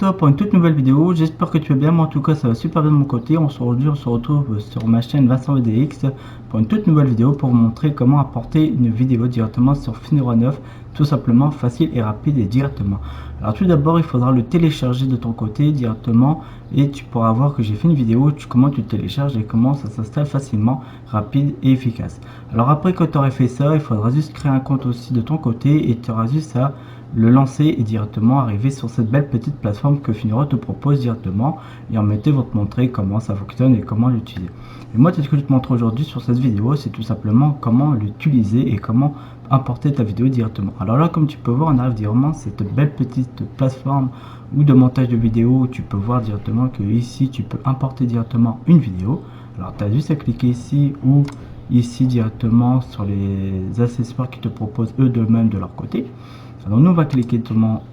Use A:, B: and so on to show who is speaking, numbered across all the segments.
A: toi pour une toute nouvelle vidéo, j'espère que tu vas bien, moi en tout cas ça va super bien de mon côté. Aujourd'hui on se retrouve sur ma chaîne Vincent VDX pour une toute nouvelle vidéo pour vous montrer comment apporter une vidéo directement sur Finora 9, tout simplement facile et rapide et directement. Alors tout d'abord il faudra le télécharger de ton côté directement et tu pourras voir que j'ai fait une vidéo comment tu le télécharges et comment ça s'installe facilement, rapide et efficace. Alors après que tu aurais fait ça, il faudra juste créer un compte aussi de ton côté et tu auras juste à le lancer et directement arriver sur cette belle petite plateforme que Finora te propose directement, et en mettant vont te montrer comment ça fonctionne et comment l'utiliser. Et moi, ce que je te montre aujourd'hui sur cette vidéo, c'est tout simplement comment l'utiliser et comment importer ta vidéo directement. Alors là, comme tu peux voir, on arrive directement cette belle petite plateforme ou de montage de vidéo. Tu peux voir directement que ici tu peux importer directement une vidéo. Alors tu as juste à cliquer ici ou ici directement sur les accessoires qui te proposent eux de même de leur côté. Alors nous on va cliquer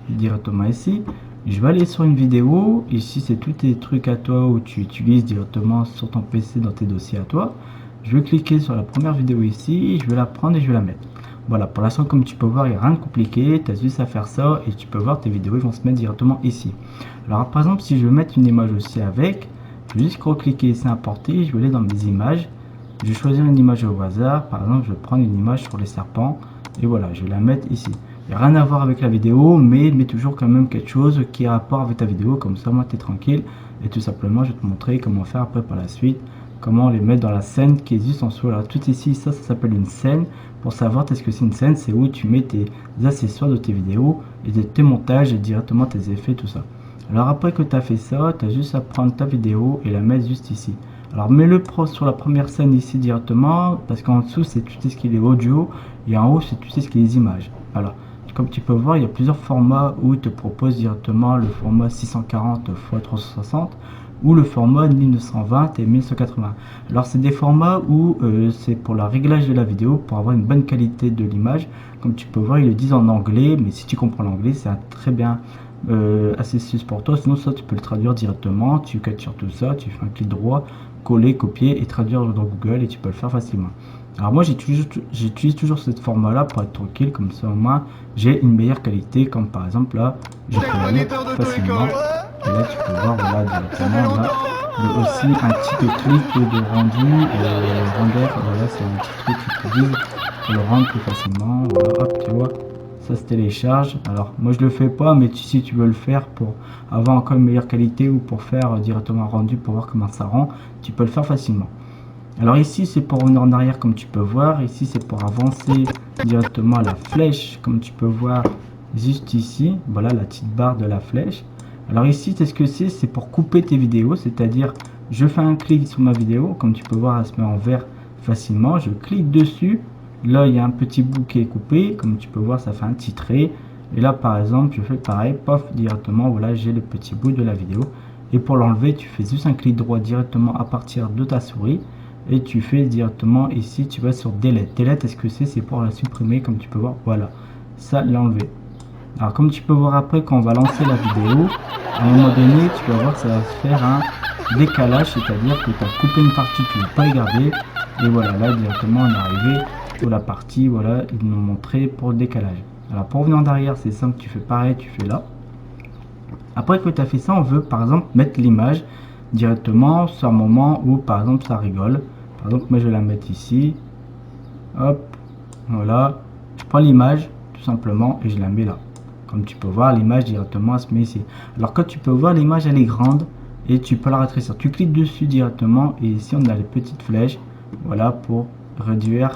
A: directement ici. Je vais aller sur une vidéo. Ici c'est tous tes trucs à toi où tu utilises directement sur ton PC dans tes dossiers à toi. Je vais cliquer sur la première vidéo ici. Je vais la prendre et je vais la mettre. Voilà, pour l'instant comme tu peux voir il n'y a rien de compliqué. Tu as juste à faire ça et tu peux voir tes vidéos ils vont se mettre directement ici. Alors par exemple si je veux mettre une image aussi avec, je vais juste recliquer ici importer. Je vais aller dans mes images. Je vais choisir une image au hasard. Par exemple je vais prendre une image sur les serpents. Et voilà, je vais la mettre ici. Il n'y a rien à voir avec la vidéo, mais toujours quand même quelque chose qui a rapport avec ta vidéo, comme ça moi tu es tranquille. Et tout simplement je vais te montrer comment faire après par la suite, comment les mettre dans la scène qui existe en soi. Alors tout ici, ça s'appelle une scène. Pour savoir qu'est-ce que c'est une scène, c'est où tu mets tes accessoires de tes vidéos et de tes montages et directement tes effets, tout ça. Alors après que tu as fait ça, tu as juste à prendre ta vidéo et la mettre juste ici. Alors mets-le sur la première scène ici directement, parce qu'en dessous c'est tout ce qui est audio et en haut c'est tout ce qui est images. Alors comme tu peux voir, il y a plusieurs formats où il te propose directement le format 640 x 360 ou le format 1920 et 1180. Alors c'est des formats où c'est pour le réglage de la vidéo, pour avoir une bonne qualité de l'image. Comme tu peux voir, ils le disent en anglais, mais si tu comprends l'anglais, c'est un très bien astuce pour toi. Sinon ça tu peux le traduire directement, tu captures tout ça, tu fais un clic droit, coller, copier et traduire dans Google et tu peux le faire facilement. Alors moi j'utilise toujours cette format là pour être tranquille, comme ça au moins j'ai une meilleure qualité, comme par exemple là je peux la mettre facilement et là tu peux voir voilà directement là aussi un petit clic de rendu render, voilà c'est un petit truc que tu utilises pour le rendre plus facilement. Voilà, hop, tu vois ça se télécharge. Alors moi je le fais pas, mais si tu veux le faire pour avoir encore une meilleure qualité ou pour faire directement un rendu pour voir comment ça rend, tu peux le faire facilement. Alors ici c'est pour revenir en arrière comme tu peux voir, ici c'est pour avancer directement la flèche comme tu peux voir juste ici, voilà la petite barre de la flèche. Alors ici c'est ce que c'est pour couper tes vidéos, c'est-à-dire je fais un clic sur ma vidéo, comme tu peux voir elle se met en vert facilement, je clique dessus, là il y a un petit bout qui est coupé, comme tu peux voir ça fait un petit trait, et là par exemple je fais pareil, pof directement, voilà j'ai le petit bout de la vidéo, et pour l'enlever tu fais juste un clic droit directement à partir de ta souris, et tu fais directement ici, tu vas sur delete. Delete, est-ce que c'est pour la supprimer, comme tu peux voir, voilà, ça l'enlever. Alors comme tu peux voir après, quand on va lancer la vidéo, à un moment donné tu vas voir que ça va se faire un décalage, c'est-à-dire que tu as coupé une partie, tu ne veux pas y garder, et voilà, là directement on est arrivé pour la partie, voilà, ils nous montrer pour le décalage. Alors pour revenir en arrière, c'est simple, tu fais pareil, tu fais là. Après que tu as fait ça, on veut par exemple mettre l'image directement sur un moment où par exemple ça rigole. Par exemple moi je vais la mettre ici, hop, voilà, je prends l'image tout simplement et je la mets là. Comme tu peux voir, l'image directement se met ici. Alors quand tu peux voir, l'image elle est grande et tu peux la rétrécir. Tu cliques dessus directement et ici on a les petites flèches, voilà, pour réduire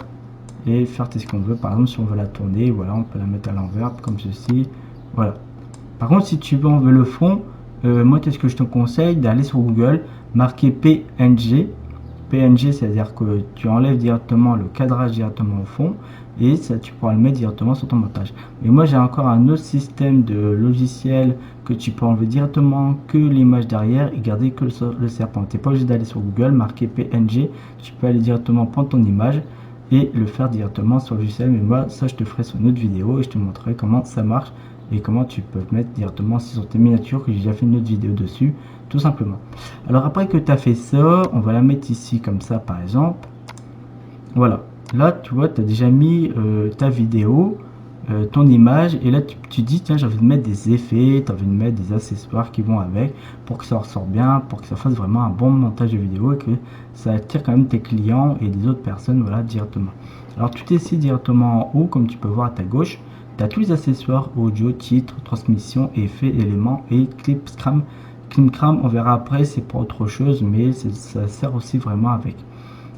A: et faire ce qu'on veut. Par exemple si on veut la tourner, voilà, on peut la mettre à l'envers comme ceci, voilà. Par contre si tu veux enlever le fond, moi qu'est-ce que je te conseille, d'aller sur Google, marquer PNG. PNG, c'est-à-dire que tu enlèves directement le cadrage directement au fond et ça tu pourras le mettre directement sur ton montage. Mais moi j'ai encore un autre système de logiciel que tu peux enlever directement que l'image derrière et garder que le serpent. Tu n'es pas obligé d'aller sur Google, marquer PNG, tu peux aller directement prendre ton image et le faire directement sur le logiciel. Mais moi ça je te ferai sur une autre vidéo et je te montrerai comment ça marche et comment tu peux mettre directement sur tes miniatures, que j'ai déjà fait une autre vidéo dessus, tout simplement. Alors après que tu as fait ça, on va la mettre ici comme ça par exemple. Voilà, là tu vois tu as déjà mis ta vidéo ton image, et là tu dis tiens j'ai envie de mettre des effets, tu as envie de mettre des accessoires qui vont avec pour que ça ressort bien, pour que ça fasse vraiment un bon montage de vidéo et que ça attire quand même tes clients et des autres personnes, voilà, directement. Alors tu décides directement en haut, comme tu peux voir à ta gauche, tu as tous les accessoires audio, titre, transmission, effets, éléments et clipcram. Clipcram on verra après, c'est pour autre chose, mais ça sert aussi vraiment avec.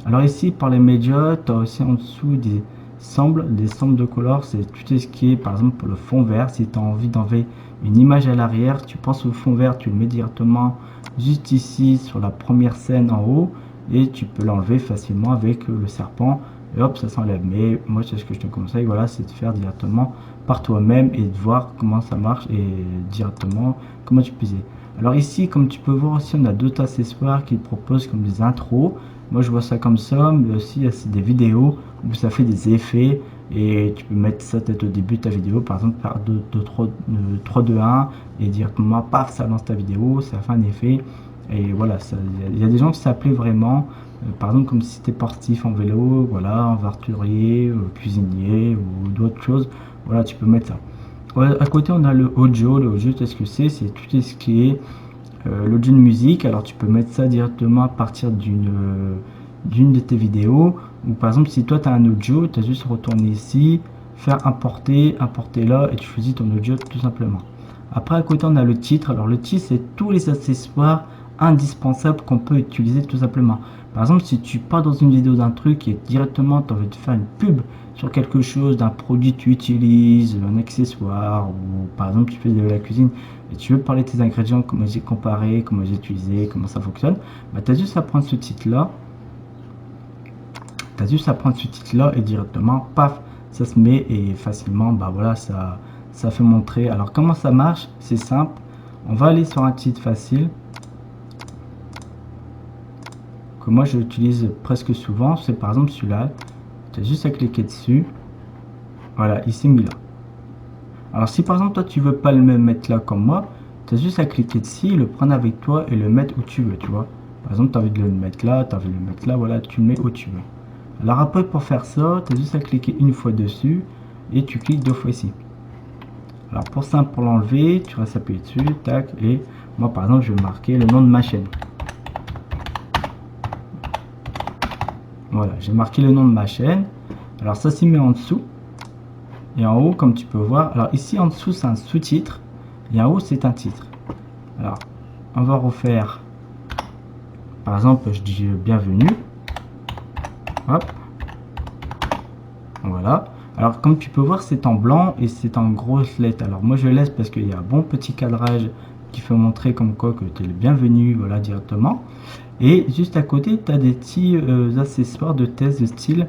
A: Alors ici pour les médias, tu as aussi en dessous des samples de couleurs, c'est tout ce qui est par exemple pour le fond vert. Si tu as envie d'enlever une image à l'arrière, tu penses au fond vert, tu le mets directement juste ici sur la première scène en haut et tu peux l'enlever facilement avec le serpent et hop ça s'enlève. Mais moi c'est ce que je te conseille, voilà, c'est de faire directement par toi-même et de voir comment ça marche et directement comment tu peux utiliser. Alors ici comme tu peux voir aussi on a d'autres accessoires qui proposent comme des intros. Moi je vois ça comme ça, mais aussi il y a des vidéos où ça fait des effets et tu peux mettre ça peut-être au début de ta vidéo, par exemple faire 3, 2, 1 et directement paf ça lance ta vidéo, ça fait un effet et voilà, il y a des gens qui s'appelaient vraiment, par exemple comme si c'était sportif en vélo, voilà, en varturier, cuisinier ou d'autres choses, voilà tu peux mettre ça. Ouais, à côté on a le audio, qu'est-ce que c'est tout ce qui est l'audio de musique. Alors tu peux mettre ça directement à partir d'une de tes vidéos, ou par exemple si toi tu as un audio, tu as juste retourné ici, faire importer là et tu choisis ton audio tout simplement. Après à côté on a le titre. Alors le titre c'est tous les accessoires indispensables qu'on peut utiliser tout simplement. Par exemple si tu pars dans une vidéo d'un truc et directement tu as envie de faire une pub sur quelque chose, d'un produit que tu utilises, un accessoire, ou par exemple tu fais de la cuisine et tu veux parler de tes ingrédients, comment j'ai comparé, comment j'ai utilisé, comment ça fonctionne, bah, tu as juste à prendre ce titre là, et directement paf ça se met et facilement bah voilà ça fait montrer. Alors comment ça marche, c'est simple, on va aller sur un titre facile que moi j'utilise presque souvent, c'est par exemple celui-là. Tu as juste à cliquer dessus, voilà, ici mis là. Alors si par exemple toi tu veux pas le mettre là comme moi, tu as juste à cliquer dessus, le prendre avec toi et le mettre où tu veux, tu vois. Par exemple tu as envie de le mettre là, tu as envie de le mettre là, voilà, tu le mets où tu veux. Alors après pour faire ça, tu as juste à cliquer une fois dessus et tu cliques 2 fois ici. Alors pour ça, pour l'enlever, tu restes appuyé dessus, tac, et moi par exemple je vais marquer le nom de ma chaîne. Voilà, j'ai marqué le nom de ma chaîne. Alors ça s'y met en dessous. Et en haut, comme tu peux voir, alors ici en dessous c'est un sous-titre et en haut c'est un titre. Alors on va refaire, par exemple je dis bienvenue, hop, voilà. Alors comme tu peux voir c'est en blanc et c'est en grosses lettres. Alors moi je laisse parce qu'il y a un bon petit cadrage qui fait montrer comme quoi que tu es le bienvenu, voilà, directement. Et juste à côté tu as des petits accessoires de test de style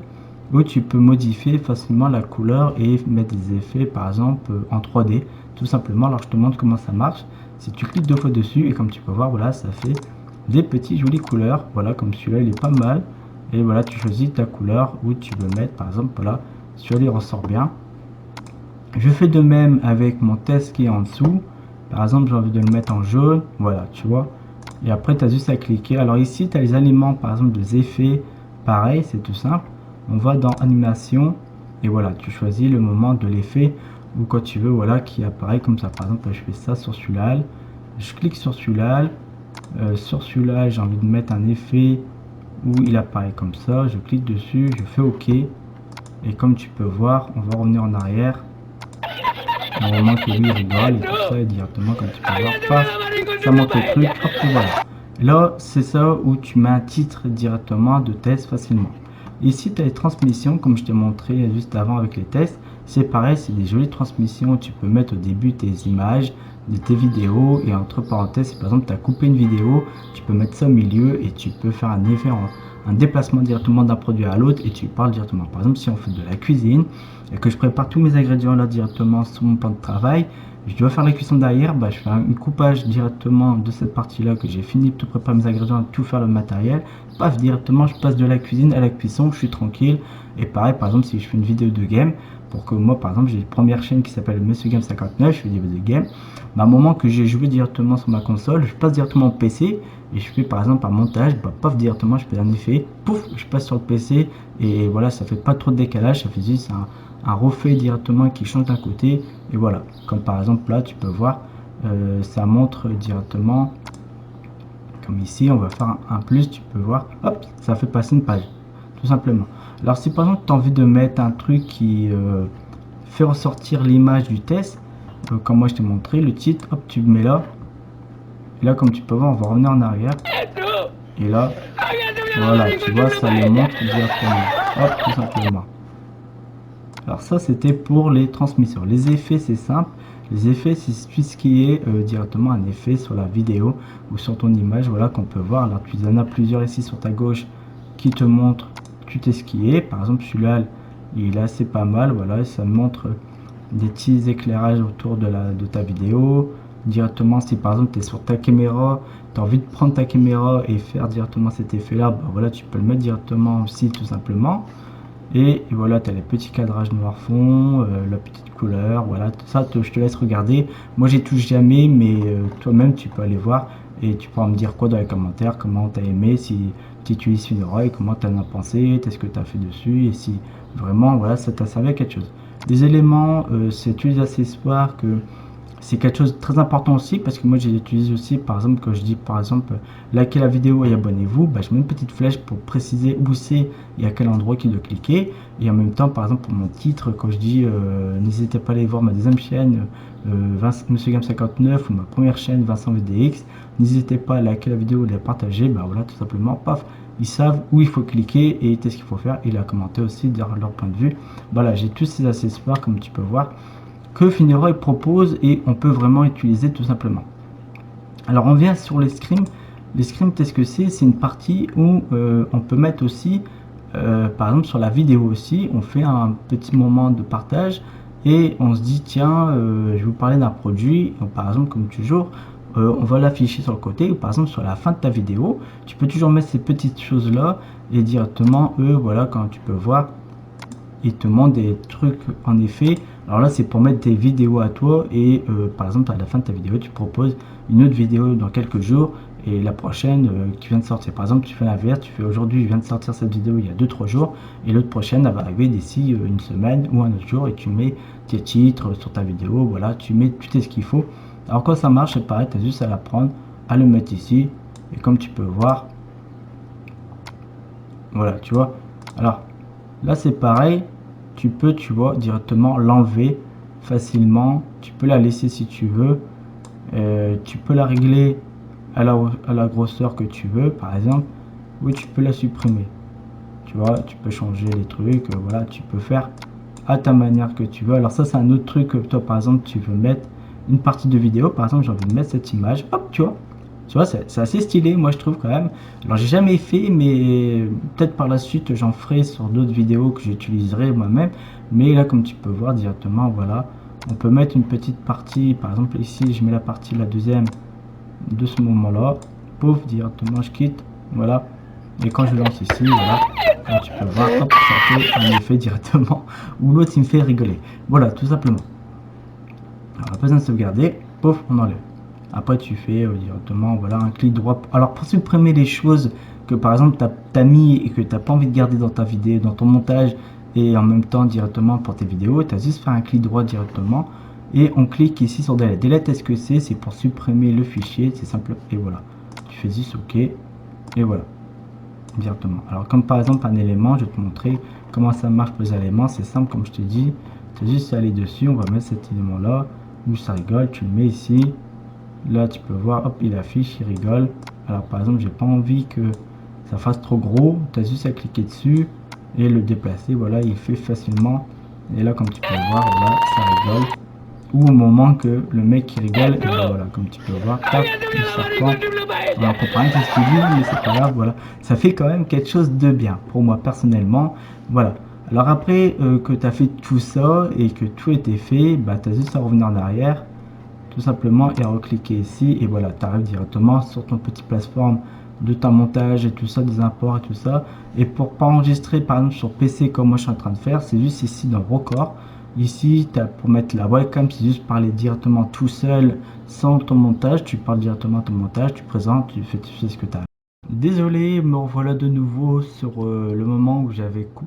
A: où tu peux modifier facilement la couleur et mettre des effets par exemple en 3D tout simplement. Alors je te montre comment ça marche. Si tu cliques 2 fois dessus et comme tu peux voir, voilà, ça fait des petits jolies couleurs, voilà, comme celui-là il est pas mal. Et voilà, tu choisis ta couleur où tu veux mettre, par exemple, voilà, celui-là il ressort bien. Je fais de même avec mon test qui est en dessous. Par exemple, j'ai envie de le mettre en jaune, voilà, tu vois. Et après tu as juste à cliquer. Alors ici tu as les éléments, par exemple des effets, pareil, c'est tout simple. On va dans animation et voilà, tu choisis le moment de l'effet ou quand tu veux, voilà, qui apparaît comme ça. Par exemple, je fais ça sur celui-là, je clique sur celui-là, j'ai envie de mettre un effet où il apparaît comme ça, je clique dessus, je fais OK et comme tu peux voir, on va revenir en arrière. Au moment que lui il rigole et tout ça, et directement comme tu peux voir, paf, ça monte le truc, hop, et voilà. Là, c'est ça où tu mets un titre directement de test facilement. Ici, tu as les transmissions, comme je t'ai montré juste avant avec les tests. C'est pareil, c'est des jolies transmissions. Tu peux mettre au début tes images de tes vidéos et entre parenthèses, si par exemple tu as coupé une vidéo, tu peux mettre ça au milieu et tu peux faire un effet, un déplacement directement d'un produit à l'autre et tu parles directement. Par exemple, si on fait de la cuisine et que je prépare tous mes ingrédients là directement sur mon plan de travail, je dois faire la cuisson derrière, bah, je fais un coupage directement de cette partie là que j'ai fini de tout préparer mes ingrédients, tout faire le matériel, paf, directement je passe de la cuisine à la cuisson, je suis tranquille. Et pareil, par exemple, si je fais une vidéo de game, pour que moi par exemple j'ai une première chaîne qui s'appelle Monsieur Game 59, je fais des vidéos de game, bah, à un moment que j'ai joué directement sur ma console, je passe directement au PC et je fais par exemple un montage, bah, paf, directement je fais un effet, pouf, je passe sur le PC et voilà, ça fait pas trop de décalage, ça fait juste un reflet directement qui change d'un côté, et voilà, comme par exemple là tu peux voir, ça montre directement, comme ici on va faire un plus, tu peux voir, hop, ça fait passer une page, tout simplement. Alors si par exemple tu as envie de mettre un truc qui fait ressortir l'image du test, comme moi je t'ai montré, le titre, hop, tu le mets là, et là comme tu peux voir, on va revenir en arrière, et là, voilà, tu vois, ça le montre directement, hop, tout simplement. Alors ça, c'était pour les transmissions. Les effets, c'est simple. Les effets, c'est tout ce qui est directement un effet sur la vidéo ou sur ton image, voilà, qu'on peut voir. Alors tu en as plusieurs ici sur ta gauche qui te montrent tout ce qui est. Par exemple, celui-là, il est assez pas mal, voilà, ça montre des petits éclairages autour de ta vidéo. Directement, si par exemple tu es sur ta caméra, tu as envie de prendre ta caméra et faire directement cet effet là, bah, voilà, tu peux le mettre directement aussi tout simplement. Et voilà, tu as les petits cadrages noir fond, la petite couleur, voilà, tout ça, je te laisse regarder. Moi, j'y touche jamais, mais toi-même, tu peux aller voir et tu pourras me dire quoi dans les commentaires, comment tu as aimé, si tu utilises Finora et comment tu en as pensé, qu'est-ce que tu as fait dessus, et si vraiment, voilà, ça t'a servi à quelque chose. Les éléments, c'est tous les accessoires que c'est quelque chose de très important aussi, parce que moi j'utilise aussi, par exemple, quand je dis par exemple likez la vidéo et abonnez-vous, bah, je mets une petite flèche pour préciser où c'est et à quel endroit qu'il doit cliquer. Et en même temps, par exemple, pour mon titre, quand je dis n'hésitez pas à aller voir ma deuxième chaîne Monsieur Game 59 ou ma première chaîne Vincent VDX, n'hésitez pas à liker la vidéo et la partager, bah voilà, tout simplement, paf, ils savent où il faut cliquer et qu'est-ce qu'il faut faire, et la commenter aussi de leur point de vue. Voilà, j'ai tous ces accessoires comme tu peux voir que Finora propose et on peut vraiment utiliser tout simplement. Alors on vient sur les scrims. Les scrims, qu'est-ce que c'est? C'est une partie où on peut mettre aussi, par exemple sur la vidéo aussi, on fait un petit moment de partage et on se dit tiens, je vais vous parler d'un produit, par exemple comme toujours, on va l'afficher sur le côté, ou par exemple sur la fin de ta vidéo, tu peux toujours mettre ces petites choses là et directement, voilà, quand tu peux voir, il te montre des trucs en effet. Alors là c'est pour mettre des vidéos à toi et par exemple à la fin de ta vidéo tu proposes une autre vidéo dans quelques jours et la prochaine qui vient de sortir. Par exemple tu fais l'inverse, tu fais aujourd'hui je viens de sortir cette vidéo il y a 2-3 jours et l'autre prochaine elle va arriver d'ici une semaine ou un autre jour et tu mets tes titres sur ta vidéo, voilà, tu mets tout ce qu'il faut. Alors quand ça marche c'est pareil, tu as juste à la prendre, à le mettre ici et comme tu peux voir, voilà, tu vois. Alors là c'est pareil, tu peux, tu vois, directement l'enlever facilement. Tu peux la laisser si tu veux. Tu peux la régler à la grosseur que tu veux, par exemple. Oui, tu peux la supprimer. Tu vois, tu peux changer les trucs. Voilà, tu peux faire à ta manière que tu veux. Alors ça, c'est un autre truc que toi, par exemple, tu veux mettre une partie de vidéo. Par exemple, j'ai envie de mettre cette image. Hop, tu vois. Tu vois, c'est assez stylé, moi je trouve quand même. Alors j'ai jamais fait, mais peut-être par la suite j'en ferai sur d'autres vidéos que j'utiliserai moi-même. Mais là, comme tu peux voir directement, voilà, on peut mettre une petite partie. Par exemple ici, je mets la partie, la deuxième de ce moment-là. Pouf, directement je quitte, voilà. Et quand je lance ici, voilà, comme tu peux voir, hop, ça fait un effet directement. Ou l'autre il me fait rigoler. Voilà, tout simplement. Alors, pas besoin de sauvegarder, pouf, on enlève. Après tu fais directement, voilà, un clic droit. Alors pour supprimer les choses que par exemple tu as mis et que tu n'as pas envie de garder dans ta vidéo, dans ton montage, et en même temps directement pour tes vidéos, tu as juste fait un clic droit directement et on clique ici sur delete. Delete, est-ce que c'est pour supprimer le fichier, c'est simple, et voilà, tu fais juste ok et voilà, directement. Alors comme par exemple un élément, je vais te montrer comment ça marche pour les éléments. C'est simple, comme je te dis, tu as juste à aller dessus, on va mettre cet élément là où ça rigole, tu le mets ici. Là tu peux voir, hop, il affiche, il rigole. Alors par exemple j'ai pas envie que ça fasse trop gros, tu as juste à cliquer dessus et le déplacer, voilà, il fait facilement. Et là comme tu peux voir, voilà, ça rigole. Ou au moment que le mec qui rigole, et ben voilà, comme tu peux voir, tac, le serpent. Alors on comprend rien à ce qu'il dit, mais c'est pas grave, voilà, ça fait quand même quelque chose de bien pour moi personnellement. Voilà, alors après que tu as fait tout ça et que tout était fait, bah tu as juste à revenir en arrière tout simplement et à recliquer ici et voilà, tu arrives directement sur ton petit plateforme de ta montage et tout ça, des imports et tout ça. Et pour pas enregistrer par exemple sur PC comme moi je suis en train de faire, c'est juste ici dans record, ici as pour mettre la webcam, c'est juste parler directement tout seul sans ton montage, tu parles directement à ton montage, tu présentes, tu fais ce que tu as Désolé, me revoilà de nouveau sur le moment où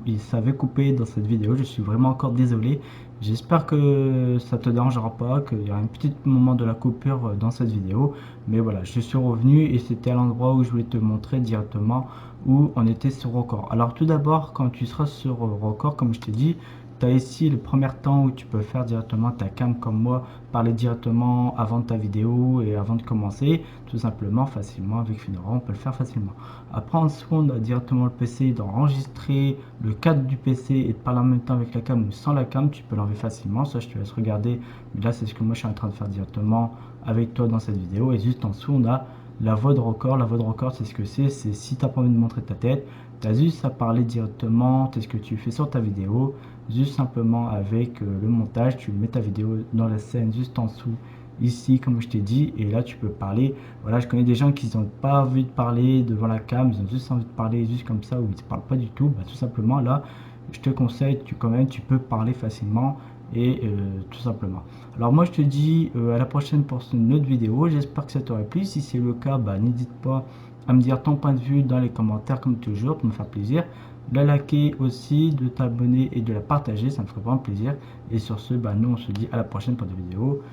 A: il s'avait coupé dans cette vidéo. Je suis vraiment encore désolé. J'espère que ça te dérangera pas, qu'il y a un petit moment de la coupure dans cette vidéo. Mais voilà, je suis revenu et c'était à l'endroit où je voulais te montrer directement où on était sur Record. Alors tout d'abord, quand tu seras sur Record, comme je t'ai dit, tu as ici le premier temps où tu peux faire directement ta cam comme moi, parler directement avant ta vidéo et avant de commencer, tout simplement, facilement avec Finora, on peut le faire facilement. Après, en dessous, on a directement le PC, d'enregistrer le cadre du PC et de parler en même temps avec la cam ou sans la cam, tu peux l'enlever facilement, ça je te laisse regarder. Mais là, c'est ce que moi je suis en train de faire directement avec toi dans cette vidéo. Et juste en dessous, on a la voix de record. La voix de record, c'est ce que c'est si tu n'as pas envie de montrer ta tête, tu as juste à parler directement, c'est ce que tu fais sur ta vidéo. Juste simplement avec le montage, tu mets ta vidéo dans la scène juste en dessous, ici, comme je t'ai dit, et là tu peux parler. Voilà, je connais des gens qui n'ont pas envie de parler devant la cam, ils ont juste envie de parler juste comme ça, ou ils ne parlent pas du tout. Bah, tout simplement, là, je te conseille, quand même, tu peux parler facilement et tout simplement. Alors moi, je te dis à la prochaine pour une autre vidéo. J'espère que ça t'aurait plu. Si c'est le cas, bah, n'hésite pas à me dire ton point de vue dans les commentaires, comme toujours, pour me faire plaisir. De la liker aussi, de t'abonner et de la partager, ça me ferait vraiment plaisir. Et sur ce, bah, nous on se dit à la prochaine pour des vidéos.